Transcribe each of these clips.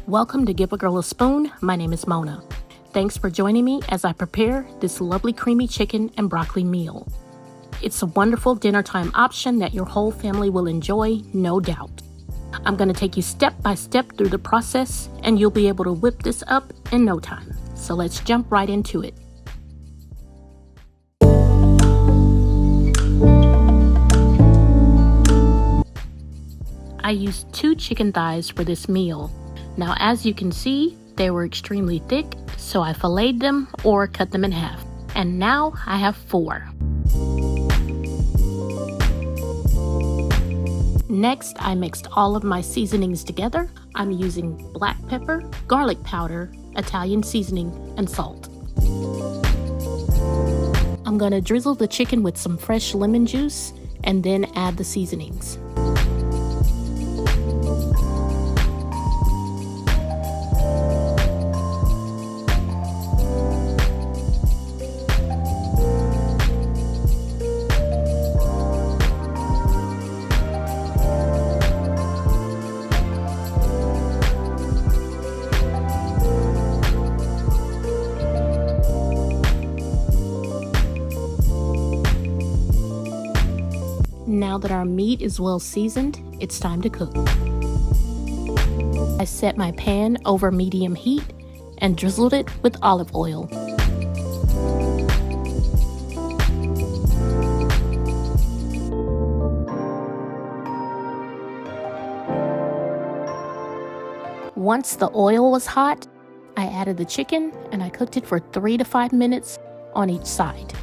Welcome to Give a Girl a Spoon. My name is Mona. Thanks for joining me as I prepare this lovely creamy chicken and broccoli meal. It's a wonderful dinner time option that your whole family will enjoy, no doubt. I'm going to take you step by step through the process and you'll be able to whip this up in no time. So let's jump right into it. I used 2 chicken thighs for this meal. Now, as you can see, they were extremely thick, so I filleted them or cut them in half. And now I have 4. Next, I mixed all of my seasonings together. I'm using black pepper, garlic powder, Italian seasoning, and salt. I'm going to drizzle the chicken with some fresh lemon juice and then add the seasonings. Now that our meat is well seasoned, it's time to cook. I set my pan over medium heat and drizzled it with olive oil. Once the oil was hot, I added the chicken and I cooked it for 3 to 5 minutes on each side.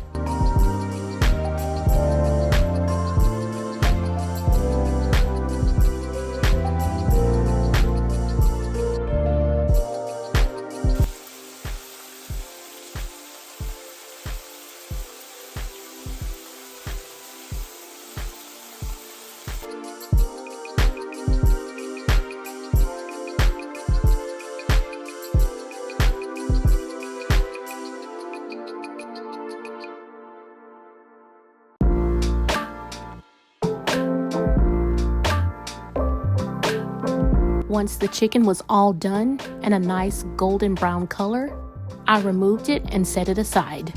Once the chicken was all done and a nice golden brown color, I removed it and set it aside.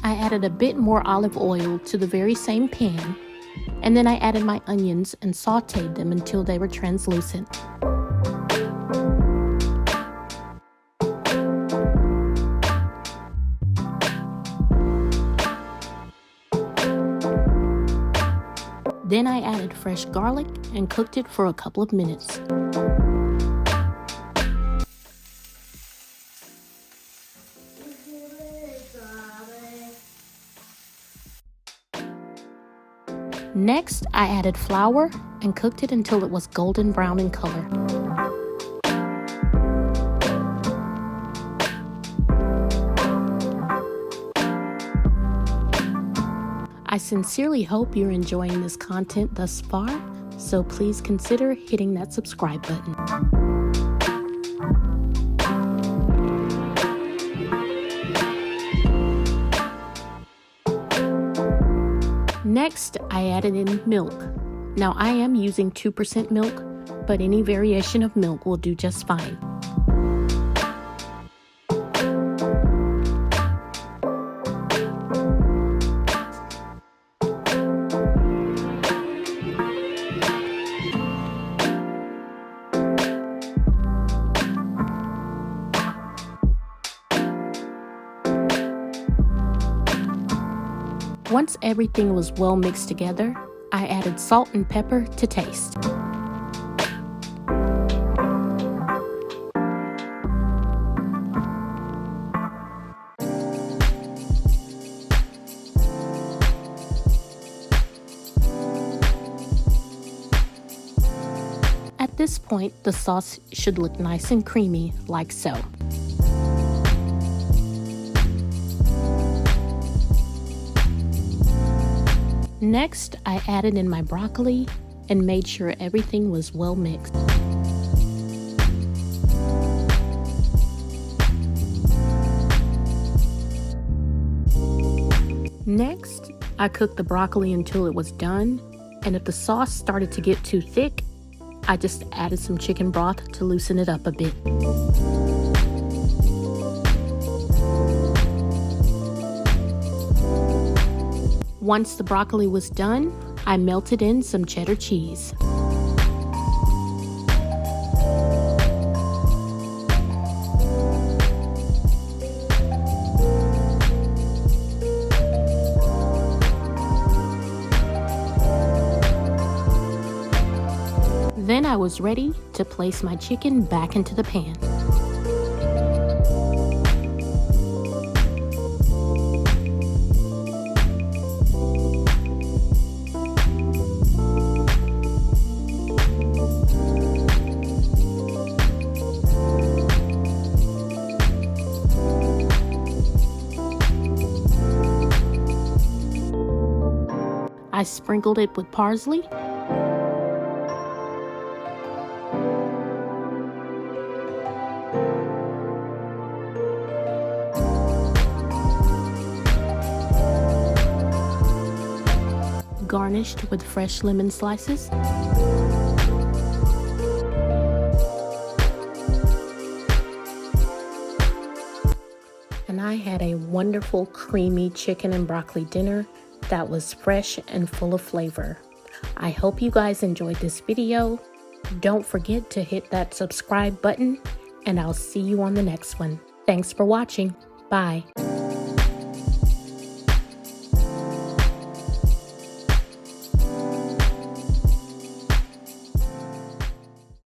I added a bit more olive oil to the very same pan, and then I added my onions and sauteed them until they were translucent. Then I added fresh garlic and cooked it for a couple of minutes. Next, I added flour and cooked it until it was golden brown in color. I sincerely hope you're enjoying this content thus far, so please consider hitting that subscribe button. Next, I added in milk. Now I am using 2% milk, but any variation of milk will do just fine. Once everything was well mixed together, I added salt and pepper to taste. At this point, the sauce should look nice and creamy, like so. Next, I added in my broccoli and made sure everything was well mixed. Next, I cooked the broccoli until it was done, and if the sauce started to get too thick, I just added some chicken broth to loosen it up a bit. Once the broccoli was done, I melted in some cheddar cheese. Then I was ready to place my chicken back into the pan. I sprinkled it with parsley, garnished with fresh lemon slices. And I had a wonderful creamy chicken and broccoli dinner that was fresh and full of flavor. I hope you guys enjoyed this video. Don't forget to hit that subscribe button, and I'll see you on the next one. Thanks for watching. Bye.